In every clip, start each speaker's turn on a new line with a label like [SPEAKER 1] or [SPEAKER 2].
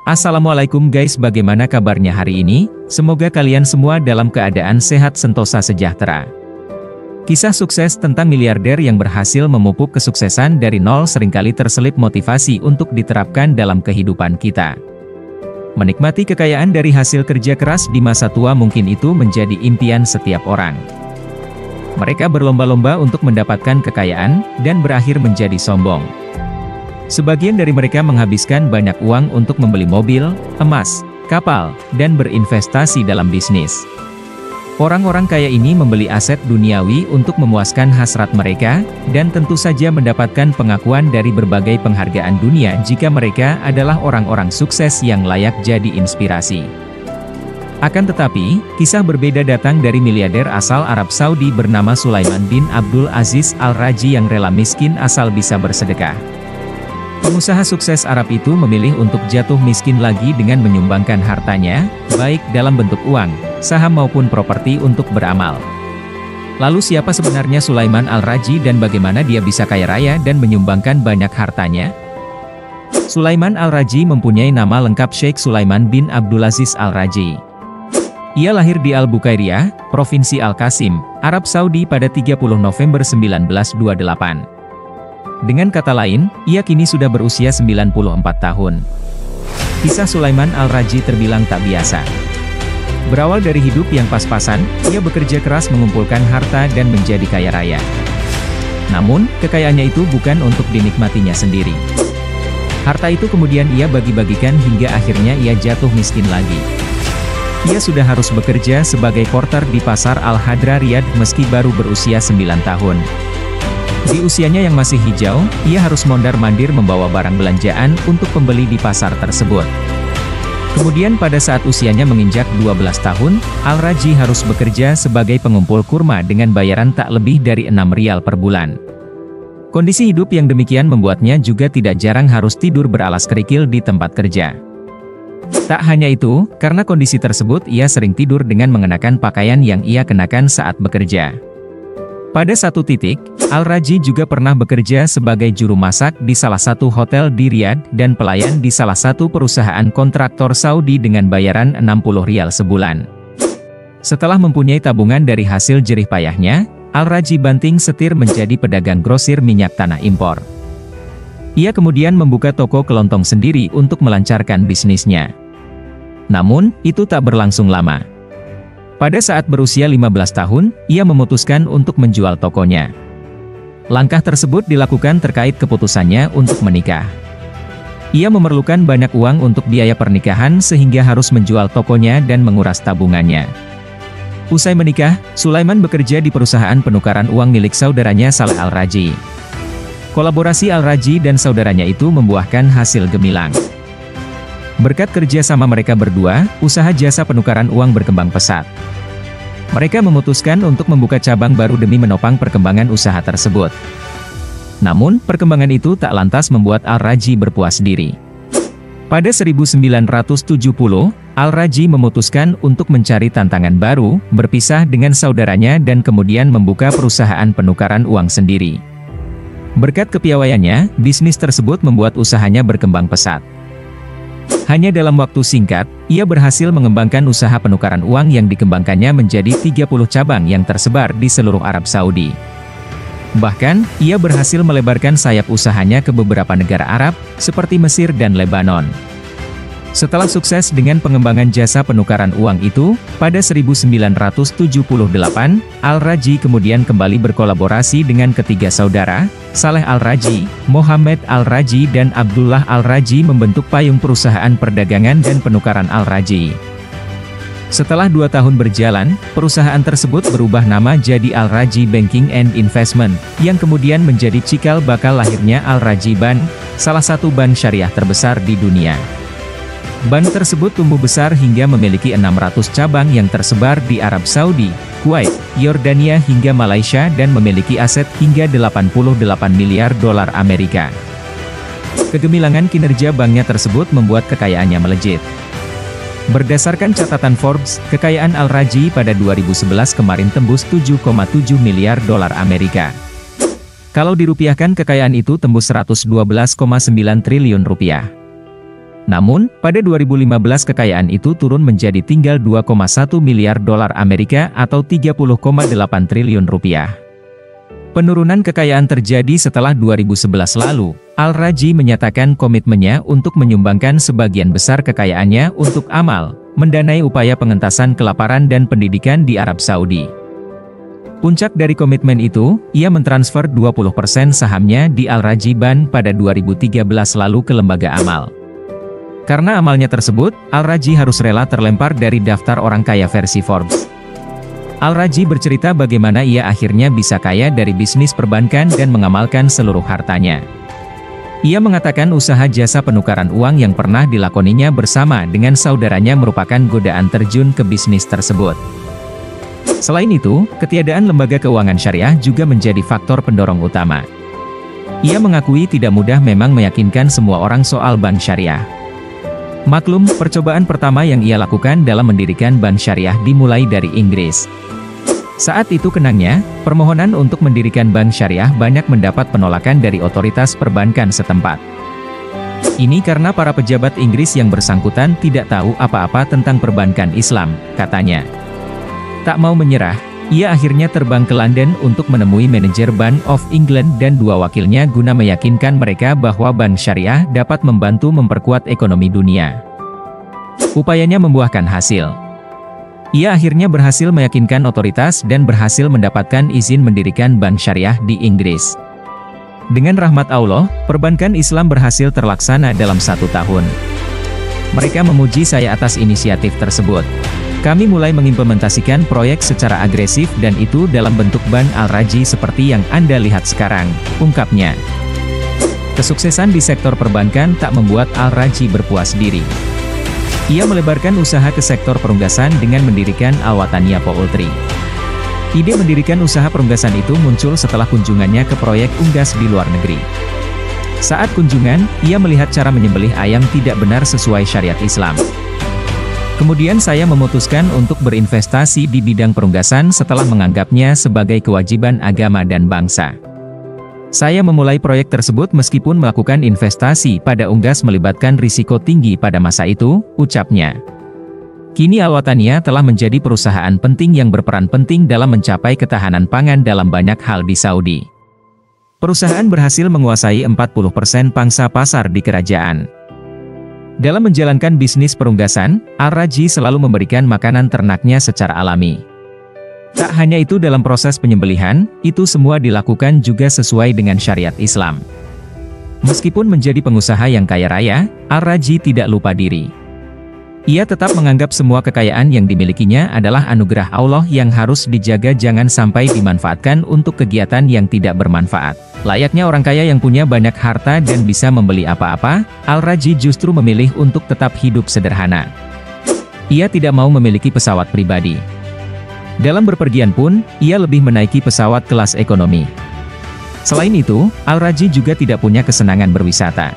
[SPEAKER 1] Assalamualaikum guys, bagaimana kabarnya hari ini? Semoga kalian semua dalam keadaan sehat sentosa sejahtera. Kisah sukses tentang miliarder yang berhasil memupuk kesuksesan dari nol seringkali terselip motivasi untuk diterapkan dalam kehidupan kita. Menikmati kekayaan dari hasil kerja keras di masa tua mungkin itu menjadi impian setiap orang. Mereka berlomba-lomba untuk mendapatkan kekayaan, dan berakhir menjadi sombong. Sebagian dari mereka menghabiskan banyak uang untuk membeli mobil, emas, kapal, dan berinvestasi dalam bisnis. Orang-orang kaya ini membeli aset duniawi untuk memuaskan hasrat mereka, dan tentu saja mendapatkan pengakuan dari berbagai penghargaan dunia jika mereka adalah orang-orang sukses yang layak jadi inspirasi. Akan tetapi, kisah berbeda datang dari miliarder asal Arab Saudi bernama Sulaiman bin Abdul Aziz Al-Rajhi yang rela miskin asal bisa bersedekah. Pengusaha sukses Arab itu memilih untuk jatuh miskin lagi dengan menyumbangkan hartanya, baik dalam bentuk uang, saham maupun properti untuk beramal. Lalu siapa sebenarnya Sulaiman Al-Rajhi dan bagaimana dia bisa kaya raya dan menyumbangkan banyak hartanya? Sulaiman Al-Rajhi mempunyai nama lengkap Sheikh Sulaiman bin Abdulaziz Al-Rajhi. Ia lahir di Al-Bukairiyah, Provinsi Al-Qasim, Arab Saudi pada 30 November 1928. Dengan kata lain, ia kini sudah berusia 94 tahun. Kisah Sulaiman Al-Rajhi terbilang tak biasa. Berawal dari hidup yang pas-pasan, ia bekerja keras mengumpulkan harta dan menjadi kaya raya. Namun, kekayaannya itu bukan untuk dinikmatinya sendiri. Harta itu kemudian ia bagi-bagikan hingga akhirnya ia jatuh miskin lagi. Ia sudah harus bekerja sebagai porter di pasar Al-Hadra Riyadh meski baru berusia 9 tahun. Di usianya yang masih hijau, ia harus mondar-mandir membawa barang belanjaan untuk pembeli di pasar tersebut. Kemudian pada saat usianya menginjak 12 tahun, Al-Rajhi harus bekerja sebagai pengumpul kurma dengan bayaran tak lebih dari 6 rial per bulan. Kondisi hidup yang demikian membuatnya juga tidak jarang harus tidur beralas kerikil di tempat kerja. Tak hanya itu, karena kondisi tersebut ia sering tidur dengan mengenakan pakaian yang ia kenakan saat bekerja. Pada satu titik, Al-Rajhi juga pernah bekerja sebagai juru masak di salah satu hotel di Riyadh dan pelayan di salah satu perusahaan kontraktor Saudi dengan bayaran 60 rial sebulan. Setelah mempunyai tabungan dari hasil jerih payahnya, Al-Rajhi banting setir menjadi pedagang grosir minyak tanah impor. Ia kemudian membuka toko kelontong sendiri untuk melancarkan bisnisnya. Namun, itu tak berlangsung lama. Pada saat berusia 15 tahun, ia memutuskan untuk menjual tokonya. Langkah tersebut dilakukan terkait keputusannya untuk menikah. Ia memerlukan banyak uang untuk biaya pernikahan sehingga harus menjual tokonya dan menguras tabungannya. Usai menikah, Sulaiman bekerja di perusahaan penukaran uang milik saudaranya Saleh Al-Rajhi. Kolaborasi Al-Rajhi dan saudaranya itu membuahkan hasil gemilang. Berkat kerja sama mereka berdua, usaha jasa penukaran uang berkembang pesat. Mereka memutuskan untuk membuka cabang baru demi menopang perkembangan usaha tersebut. Namun, perkembangan itu tak lantas membuat Al-Rajhi berpuas diri. Pada 1970, Al-Rajhi memutuskan untuk mencari tantangan baru, berpisah dengan saudaranya dan kemudian membuka perusahaan penukaran uang sendiri. Berkat kepiawaiannya, bisnis tersebut membuat usahanya berkembang pesat. Hanya dalam waktu singkat, ia berhasil mengembangkan usaha penukaran uang yang dikembangkannya menjadi 30 cabang yang tersebar di seluruh Arab Saudi. Bahkan, ia berhasil melebarkan sayap usahanya ke beberapa negara Arab, seperti Mesir dan Lebanon. Setelah sukses dengan pengembangan jasa penukaran uang itu, pada 1978, Al-Rajhi kemudian kembali berkolaborasi dengan ketiga saudara, Saleh Al-Rajhi, Mohammed Al-Rajhi dan Abdullah Al-Rajhi membentuk payung perusahaan perdagangan dan penukaran Al-Rajhi. Setelah 2 tahun berjalan, perusahaan tersebut berubah nama jadi Al-Rajhi Banking and Investment, yang kemudian menjadi cikal bakal lahirnya Al-Rajhi Bank, salah satu bank syariah terbesar di dunia. Bank tersebut tumbuh besar hingga memiliki 600 cabang yang tersebar di Arab Saudi, Kuwait, Yordania hingga Malaysia dan memiliki aset hingga 88 miliar dolar Amerika. Kegemilangan kinerja banknya tersebut membuat kekayaannya melejit. Berdasarkan catatan Forbes, kekayaan Al-Rajhi pada 2011 kemarin tembus 7,7 miliar dolar Amerika. Kalau dirupiahkan kekayaan itu tembus 112,9 triliun rupiah. Namun, pada 2015 kekayaan itu turun menjadi tinggal 2,1 miliar dolar Amerika atau 30,8 triliun rupiah. Penurunan kekayaan terjadi setelah 2011 lalu. Al-Rajhi menyatakan komitmennya untuk menyumbangkan sebagian besar kekayaannya untuk amal, mendanai upaya pengentasan kelaparan dan pendidikan di Arab Saudi. Puncak dari komitmen itu, ia mentransfer 20% sahamnya di Al-Rajhi Bank pada 2013 lalu ke lembaga amal. Karena amalnya tersebut, Al-Rajhi harus rela terlempar dari daftar orang kaya versi Forbes. Al-Rajhi bercerita bagaimana ia akhirnya bisa kaya dari bisnis perbankan dan mengamalkan seluruh hartanya. Ia mengatakan usaha jasa penukaran uang yang pernah dilakoninya bersama dengan saudaranya merupakan godaan terjun ke bisnis tersebut. Selain itu, ketiadaan lembaga keuangan syariah juga menjadi faktor pendorong utama. Ia mengakui tidak mudah memang meyakinkan semua orang soal bank syariah. Maklum, percobaan pertama yang ia lakukan dalam mendirikan bank syariah dimulai dari Inggris. Saat itu kenangnya, permohonan untuk mendirikan bank syariah banyak mendapat penolakan dari otoritas perbankan setempat. Ini karena para pejabat Inggris yang bersangkutan tidak tahu apa-apa tentang perbankan Islam, katanya. Tak mau menyerah, ia akhirnya terbang ke London untuk menemui manajer Bank of England dan dua wakilnya guna meyakinkan mereka bahwa bank syariah dapat membantu memperkuat ekonomi dunia. Upayanya membuahkan hasil. Ia akhirnya berhasil meyakinkan otoritas dan berhasil mendapatkan izin mendirikan bank syariah di Inggris. Dengan rahmat Allah, perbankan Islam berhasil terlaksana dalam 1 tahun. Mereka memuji saya atas inisiatif tersebut. Kami mulai mengimplementasikan proyek secara agresif dan itu dalam bentuk Bank Al-Rajhi seperti yang Anda lihat sekarang, ungkapnya. Kesuksesan di sektor perbankan tak membuat Al-Rajhi berpuas diri. Ia melebarkan usaha ke sektor perunggasan dengan mendirikan Al-Wataniya Poultry. Ide mendirikan usaha perunggasan itu muncul setelah kunjungannya ke proyek unggas di luar negeri. Saat kunjungan, ia melihat cara menyembelih ayam tidak benar sesuai syariat Islam. Kemudian saya memutuskan untuk berinvestasi di bidang perunggasan setelah menganggapnya sebagai kewajiban agama dan bangsa. Saya memulai proyek tersebut meskipun melakukan investasi pada unggas melibatkan risiko tinggi pada masa itu, ucapnya. Kini Al-Wataniya telah menjadi perusahaan penting yang berperan penting dalam mencapai ketahanan pangan dalam banyak hal di Saudi. Perusahaan berhasil menguasai 40% pangsa pasar di kerajaan. Dalam menjalankan bisnis perunggasan, Al-Rajhi selalu memberikan makanan ternaknya secara alami. Tak hanya itu, dalam proses penyembelihan, itu semua dilakukan juga sesuai dengan syariat Islam. Meskipun menjadi pengusaha yang kaya raya, Al-Rajhi tidak lupa diri. Ia tetap menganggap semua kekayaan yang dimilikinya adalah anugerah Allah yang harus dijaga jangan sampai dimanfaatkan untuk kegiatan yang tidak bermanfaat. Layaknya orang kaya yang punya banyak harta dan bisa membeli apa-apa, Al-Rajhi justru memilih untuk tetap hidup sederhana. Ia tidak mau memiliki pesawat pribadi. Dalam berpergian pun, ia lebih menaiki pesawat kelas ekonomi. Selain itu, Al-Rajhi juga tidak punya kesenangan berwisata.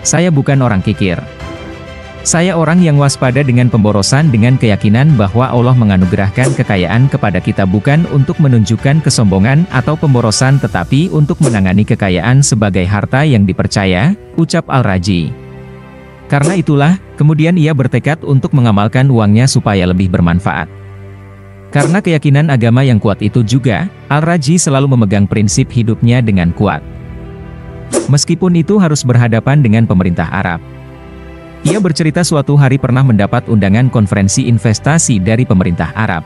[SPEAKER 1] Saya bukan orang kikir. Saya orang yang waspada dengan pemborosan dengan keyakinan bahwa Allah menganugerahkan kekayaan kepada kita bukan untuk menunjukkan kesombongan atau pemborosan tetapi untuk menangani kekayaan sebagai harta yang dipercaya, ucap Al-Rajhi. Karena itulah, kemudian ia bertekad untuk mengamalkan uangnya supaya lebih bermanfaat. Karena keyakinan agama yang kuat itu juga, Al-Rajhi selalu memegang prinsip hidupnya dengan kuat. Meskipun itu harus berhadapan dengan pemerintah Arab. Ia bercerita suatu hari pernah mendapat undangan konferensi investasi dari pemerintah Arab.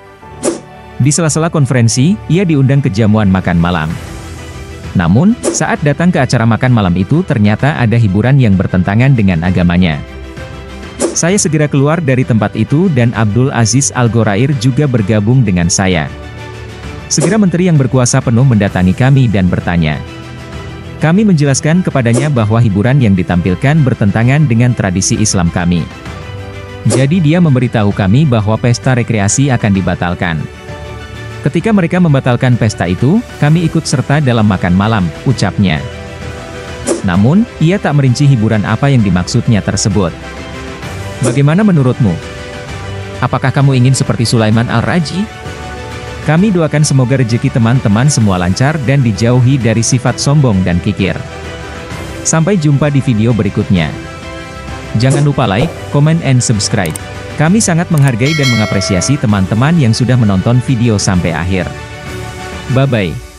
[SPEAKER 1] Di sela-sela konferensi, ia diundang ke jamuan makan malam. Namun, saat datang ke acara makan malam itu ternyata ada hiburan yang bertentangan dengan agamanya. Saya segera keluar dari tempat itu dan Abdul Aziz Al-Gorair juga bergabung dengan saya. Segera menteri yang berkuasa penuh mendatangi kami dan bertanya. Kami menjelaskan kepadanya bahwa hiburan yang ditampilkan bertentangan dengan tradisi Islam kami. Jadi dia memberitahu kami bahwa pesta rekreasi akan dibatalkan. Ketika mereka membatalkan pesta itu, kami ikut serta dalam makan malam, ucapnya. Namun, ia tak merinci hiburan apa yang dimaksudnya tersebut. Bagaimana menurutmu? Apakah kamu ingin seperti Sulaiman Al-Rajhi? Kami doakan semoga rezeki teman-teman semua lancar dan dijauhi dari sifat sombong dan kikir. Sampai jumpa di video berikutnya. Jangan lupa like, comment, and subscribe. Kami sangat menghargai dan mengapresiasi teman-teman yang sudah menonton video sampai akhir. Bye-bye.